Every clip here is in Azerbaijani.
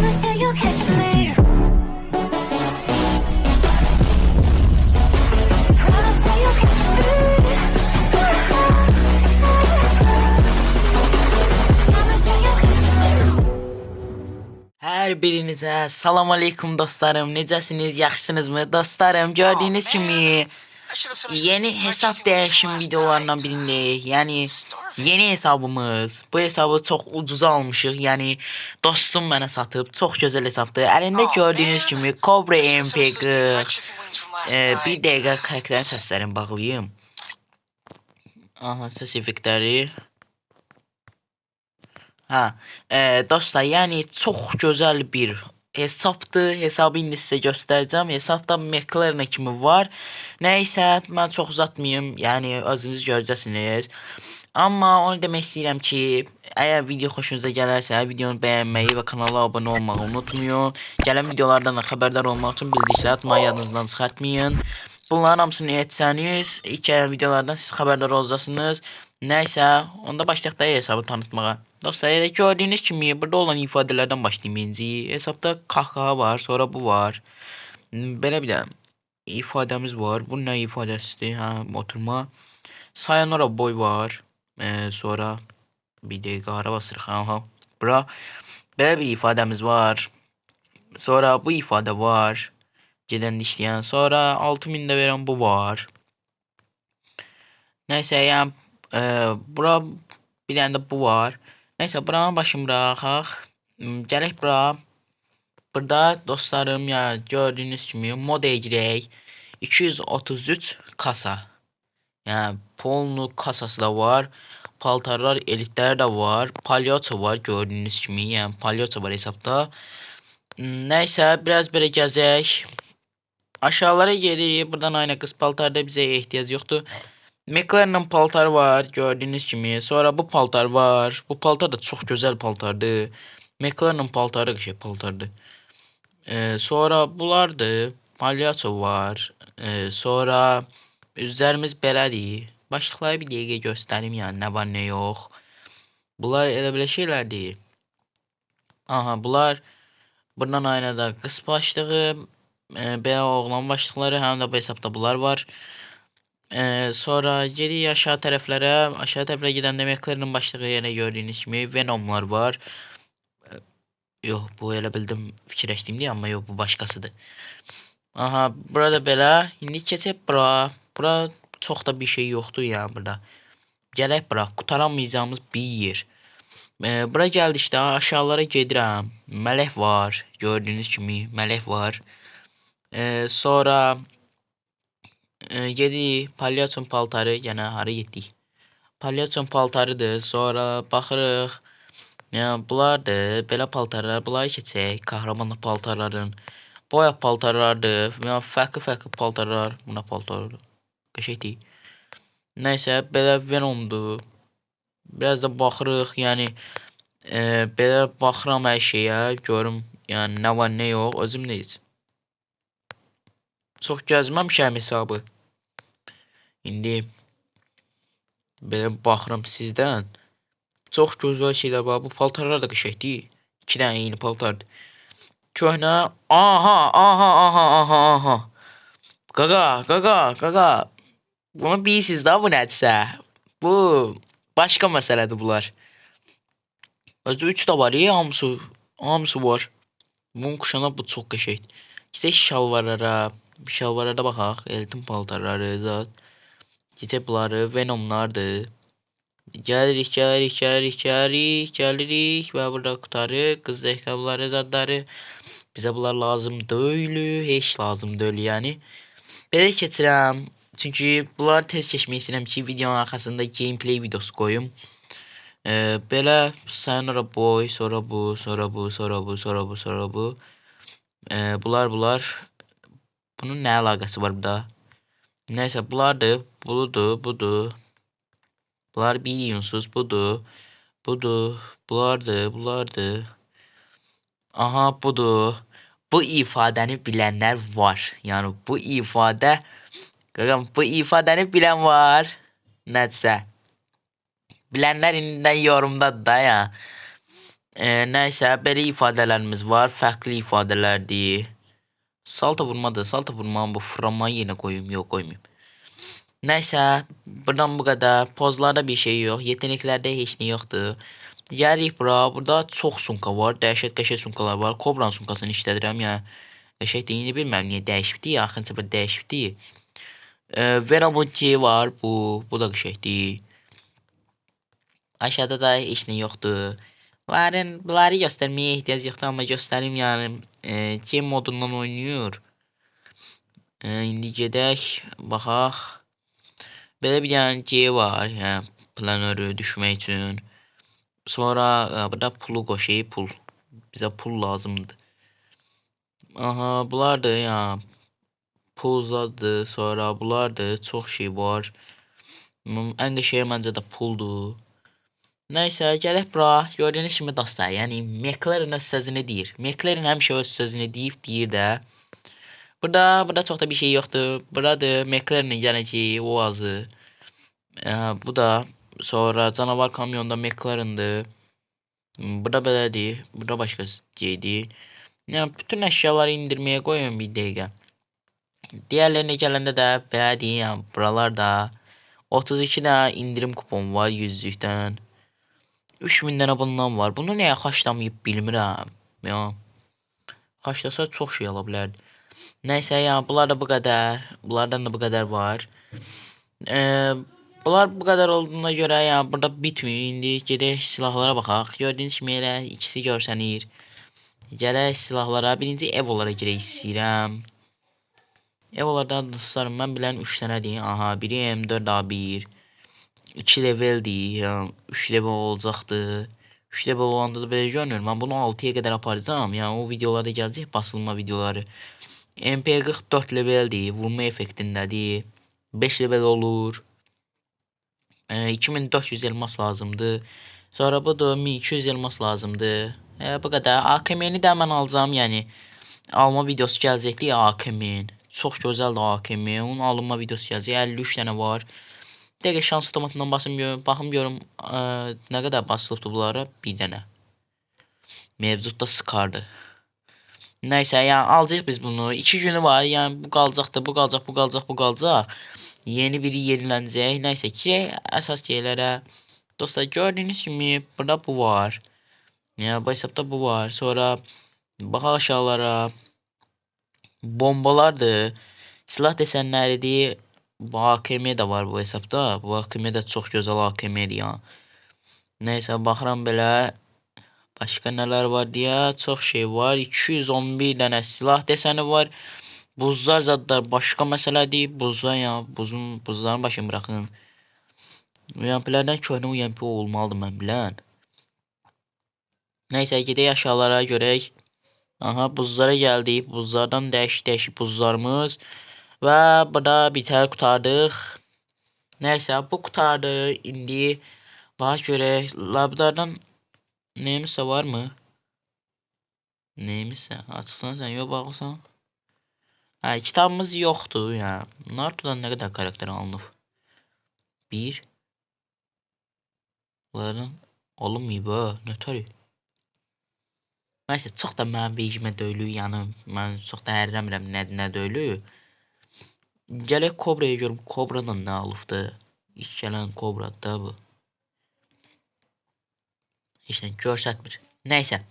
Promise that you'll catch me. Promise that you'll catch me. Promise that you'll catch me. Hər birinizə salam aleykum dostlarım. Necəsiniz? Yaxşısınızmı? Dostlarım, gördüyünüz kimi yeni hesab dəyişim videolarından birindəyik. Yəni yeni hesabımız. Bu hesabı çox ucuza almışıq. Yəni dostum mənə satıb. Çox gözəl hesabdır. Əlində gördüyünüz kimi Cobra MP40. Bir dəqiqə karakterin səslərini bağlayım. Aha, səs effektləri. Dostlar, yəni çox gözəl bir hesabdır. Hesabı indi sizə göstərəcəm. Hesabda McLaren kimi var. Nəysə, mən çox uzatmayım. Yəni özünüz görəcəksiniz. Amma onu demək istəyirəm ki, əgər video xoşunuza gələrsə, videonu bəyənməyi və kanala abunə olmağı unutmayın. Gələn videolardan da xəbərdar olmaq üçün bildirişlər atmayı yadınızdan çıxartmayın. Bunların hamısını etsəniz, ilk videolardan siz xəbərdar olacaqsınız. Nəysə, onda başlayaq da hesabı tanıtmağa. Dostlar, elə gördüyünüz kimi burada olan ifadələrdən başlayayım birinci. Hesabda kahkaha var, sonra bu var. Belə bir də ifadəmiz var. Bu nə ifadəsidir? Oturma. Sayonara boy var. Sonra bir dəqiqə ara basırıq. Bura belə bir ifadəmiz var. Sonra bu ifadə var. Gedən işləyən. Sonra 6000 də verən bu var. Nəysə, yəni bura bir dənə də bu var. Nəysə, buranın başını bıraxaq. Gələk bura. Burada dostlarım, ya gördüyünüz kimi moda girək. 233 kasa. Yəni polnu kasası da var. Paltarlar, elitlər də var. Palyaço var gördüyünüz kimi. Yəni palyaço var hesabda. Nəysə, biraz belə gəzək. Aşağılara gedirik. Buradan aynı qız paltarda bizə ehtiyac yoxdur. McLaren'ın paltarı var gördüyünüz kimi. Sonra bu paltar var. Bu paltar da çox gözəl paltardır. McLaren'ın paltarı qəşəng paltardır. Sonra bulardır. Palyaço var. Sonra üzlərimiz belədir. Başlıqları bir dəqiqə göstərim, yəni nə var nə yox. Bunlar elə belə şeylərdir. Aha, bunlar buradan aynada qız başlığı, belə oğlan başlıqları, həm də bu hesabda bunlar var. Sonra gedirik aşağı tərəflərə. Aşağı tərəflərə gedəndə McLaren'ın başlığı yenə gördüyünüz kimi Venomlar var. Yox, bu elə bildim fikirləşdiyim deyil, amma yox, bu başqasıdır. Aha, burada belə. İndi keçək bura. Bura çox da bir şey yoxdur yəni burada. Gələk bura. Qutaramayacağımız bir yer. Bura gəldikdə aşağılara gedirəm. Mələk var. Gördüyünüz kimi mələk var. Sonra gedirik. Palyaçon paltarı. Yəni hara getdik? Palyaçon paltarıdır. Sonra baxırıq. Yəni bunlardır. Belə paltarlar. Bunları keçək. Kahraman paltarların. Boya paltarlardır. Yəni fərqli paltarlar. Buna paltarlar. Qəşəkdir. Nəysə, belə Venomdur. Biraz da baxırıq. Yəni belə baxıram hər şeyə. Görüm yəni nə var nə yox. Özüm də heç. Çox gəzməmişəm hesabı. İndi belə baxıram sizdən. Çox gözəl şeylər var. Bu paltarlar da qəşəkdir. 2 dənə yeni paltardır. Köhnə. Aha. Qaqa. Bunu bilirsiniz da, bu nədirsə. Bu başqa məsələdir bunlar. Özü 3 də var, hamısı var. Bunun kuşana bu çox qəşəkdir. İşte şalvarlara baxaq. Eltin paltarları zat. Keçək bunları Venomlardır. Gəlirik və burada qutarıq. Qız ayaqqabıları zadları. Bizə bunlar lazım deyil. Heç lazım deyil yəni. Belə keçirəm. Çünki bunları tez keçmək istəyirəm ki, videonun arxasında gameplay videosu qoyum. Belə sayonara boy, sonra bu. Bunlar. Bunun nə əlaqəsi var burada? Nəysə, bunlardır. Budur. Bunlar biliyorsunuz, budur. Bunlardır. Aha, budur. Bu ifadəni bilənlər var. Yəni bu ifadəni bilən var. Nədirsə. Bilənlər indidən yorumdadır da ya. Nəysə, belə ifadələrimiz var, fərqli ifadələrdir. Salta vurmadır, salta vurmanı bu fırlanmayı yenə qoyum, yox qoymayım. Nəysə, buradan bu qədər. Pozlarda bir şey yox, yetenəklərdə heç nə yoxdur. Gəlirik bura, burada çox sumka var, dəhşət qəşəng sumkalar var. Kobranın sumkasını işlədirəm, yəni qəşəng deyini bilmirəm niyə dəyişibdi, axırıncı bir dəyişibdi. Veramonti var, bu da qəşəngdir. Aşağıda da heç nə yoxdur. Bunları göstərməyə ehtiyac yoxdur, amma göstərim yəni. Game modundan oynayır. İndi gedək, baxaq. Belə bir dənə C var, yəni planörü düşmək üçün. Sonra burada pulu qoşayım, pul. Bizə pul lazımdır. Aha, bunlardır ya. Pul zadı, sonra bunlardır, çox şey var. Ən qəşəng məncə də puldur. Nəysə, gələk bura. Gördüyünüz kimi dostlar, yəni McLaren öz sözünü deyir. McLaren həmişə öz sözünü deyir də. Burada çox da bir şey yoxdur. Buradır McLaren'in gələcəyi, o azı. Bu da sonra canavar kamyonda McLaren'dır. Burada belədir. Burada başqa şeydir. Yəni bütün əşyaları indirməyə qoyun bir dəqiqə. Diğerlerine gələndə də belədir. Yəni buralarda 32 dənə indirim kuponu var 100'lükdən. 3000 dənə bundan var. Bunu nəyə xaçlamayıb bilmirəm. Ya. Xaçlasa çox şey ala bilərdi. Nəysə ya, bunlar da bu qədər. Bunlardan da bu qədər var. Bunlar bu qədər olduğuna görə ya burada bitmiyor. İndi gedək silahlara baxaq. Gördüyünüz kimi elə ikisi görsənir. Gələk silahlara. Birinci evolara girək istəyirəm. Evolardan dostlarım mən bilən 3 dənədir. Aha, biri M4A1. 2 leveldir, yəni 3 level olacaqdır. 3 level olanda da belə görünür. Mən bunu 6'ya qədər aparacağım. Yəni o videolarda gələcək, basılma videoları. MP44 leveldir, vurma effektindədir. 5 level olur. 2400 elmas lazımdır. Sonra budur 1200 elmas lazımdır. Bu qədər. AKM-ni də mən alacağım, yəni alma videosu gələcəkdir AKM-in. Çox gözəldir AKM. Onun alınma videosu gələcək. 53 dənə var. Dəqiqə şans otomatından baxım görüm nə qədər basılıbdır bunlara. Bir dənə. Mevcudda sıkardı. Nəysə, yəni alacaq biz bunu. 2 günü var. Yəni bu qalacaqdır, bu qalacaq, bu qalacaq, bu qalacaq. Yeni biri yenilənəcək. Nəysə ki, əsas şeylərə. Dostlar, gördüyünüz kimi burada bu var. Yəni bu hesabda bu var. Sonra baxaq aşağılara. Bombalardır. Silah desenləridir. Bu AKM də var bu hesabda. Bu AKM də çox gözəl AKM-dir ya. Nəysə, baxıram belə. Başqa nələr var deyə. Çox şey var. 211 dənə silah desəni var. Buzlar zadlar başqa məsələdir. Buzlar ya. Buzların başını bırakın. UMP'lərdən köhnə UMP olmalıdır mən bilən. Nəysə, gedək aşağılara görək. Aha, buzlara gəldik. Buzlardan dəyişik buzlarımız. Və burada bitər qutardıq. Nəysə, bu qutardı. İndi bax görək. Labdardan neymişsə varmı? Neymişsə? Açıqsan sən, yox baxırsan. Kitabımız yoxdur. Yəni Naruto'dan nə qədər karakter alınıb? 1. Bunların alınmayıb ha. Nətəri? Nəysə, çox da mənim vecimə döyülür. Yəni mən çox da ərləmirəm nə döyülür. Gələk Kobra'ya görüm. Kobra'dan nə alıbdı? İlk gələn Kobra'dır da bu. Heç nə görsətmir. Nəysə.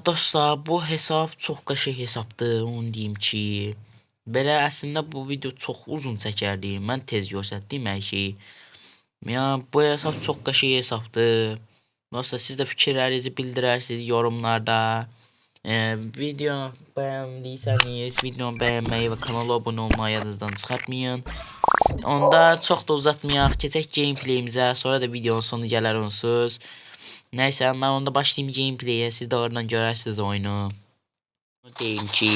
Dostlar, bu hesab çox qəşəng hesabdır. Onu deyim ki, belə əslində bu video çox uzun çəkərdi. Mən tez göstərdim hər şeyi. Yəni bu hesab çox qəşəng hesabdır. Dostlar, siz də fikirlərinizi bildirərsiniz yorumlarda. Video bəyəndiyseniz videonu bəyənməyi və kanala abunə olmayı yadınızdan çıxartmayın. Onda çox da uzatmayaq, keçək gameplayimizə, sonra da videonun sonu gələr onsuz. Nəysə, mən onda başlayayım gameplay'e, siz də oradan görərsiniz oyunu. Deyim ki,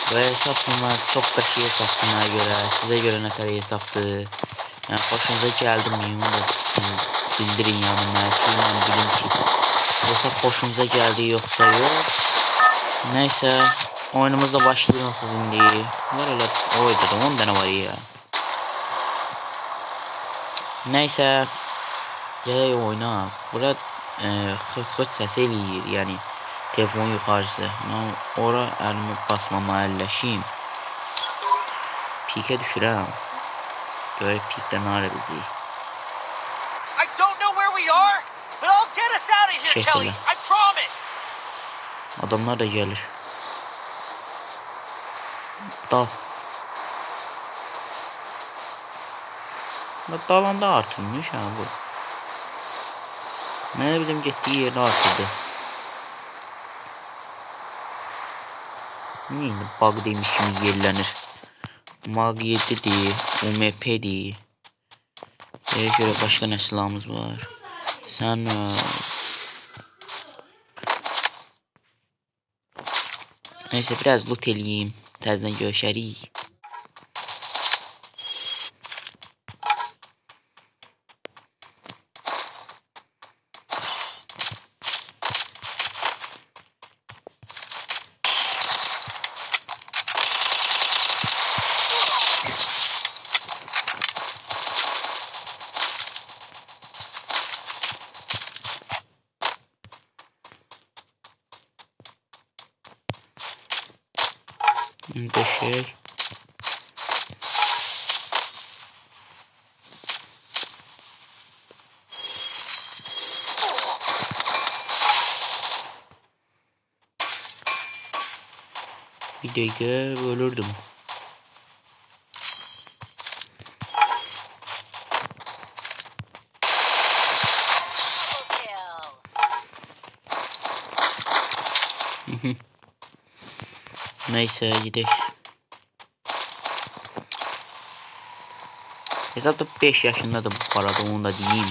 bu hesab çox qəşəng hesabdır mənə görə, sizə görə nə qədər hesabdır. Yəni xoşunuza gəldi mi, onu da bildirin yəni mənə ki, mən bilim ki, hesab xoşunuza gəldi yoxsa yox. Nəysə, oyunumuzda başlayırıq indi. Var elə, oyda da 10 dənə var ya. Nəysə, gələk oyna. Burada xırt-xırt səs eləyir, yəni telefon yuxarısı. Mən ora əlimi basmama əlləşim. Pikə düşürəm. Görək pikdə nə ara biləcək. I don't know where we are, but I'll get us out of here, Şey Kelly. belə. I promise. Adamlar da gəlir. Dal. Dalanda artırmış ha bu. Mən də bildim getdiyi yerdə artırdı. Niyə indi bug demiş kimi yerlənir? Mag 7'dir, UMP'dir. Şöyle başka ne silahımız var? Sen neyse biraz loot eləyim. Təzədən görüşərik. Şey. Bir dakika ölürdüm. Neyse gidelim. Hesapta 5 yaşında da bu arada onu da diyeyim.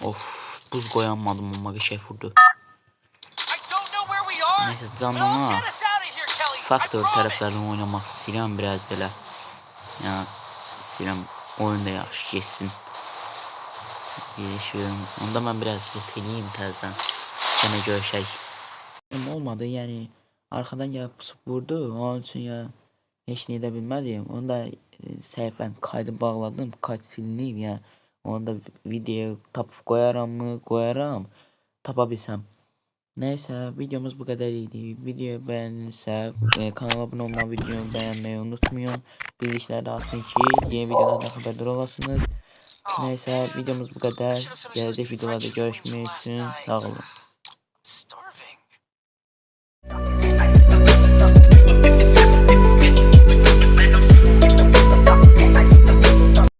Of buz koyamadım ama bir şey vurdu. Neyse canına Faktör taraflarını oynamak istedim biraz belə. Ya istedim oyunda yaxşı geçsin. Girişiyorum. Onda mən biraz loot eləyim təzədən. Sənə görüşək. Olmadı yəni arxadan gəlib vurdu. Onun üçün ya heç nə edə bilmədim. Onu da səhvən kaydı bağladım. Kayd silinib ya. Onu da videoya tapıb qoyaram. Tapa bilsəm. Neyse videomuz bu kadar idi. Videoyu beğenirse kanala abone olmayı, videoyu beğenmeyi unutmayın. Bilgisayarda alsın ki yeni videolardan haberdar olasınız. Neyse videomuz bu kadar. Gelecek videolarda görüşmek için sağ olun.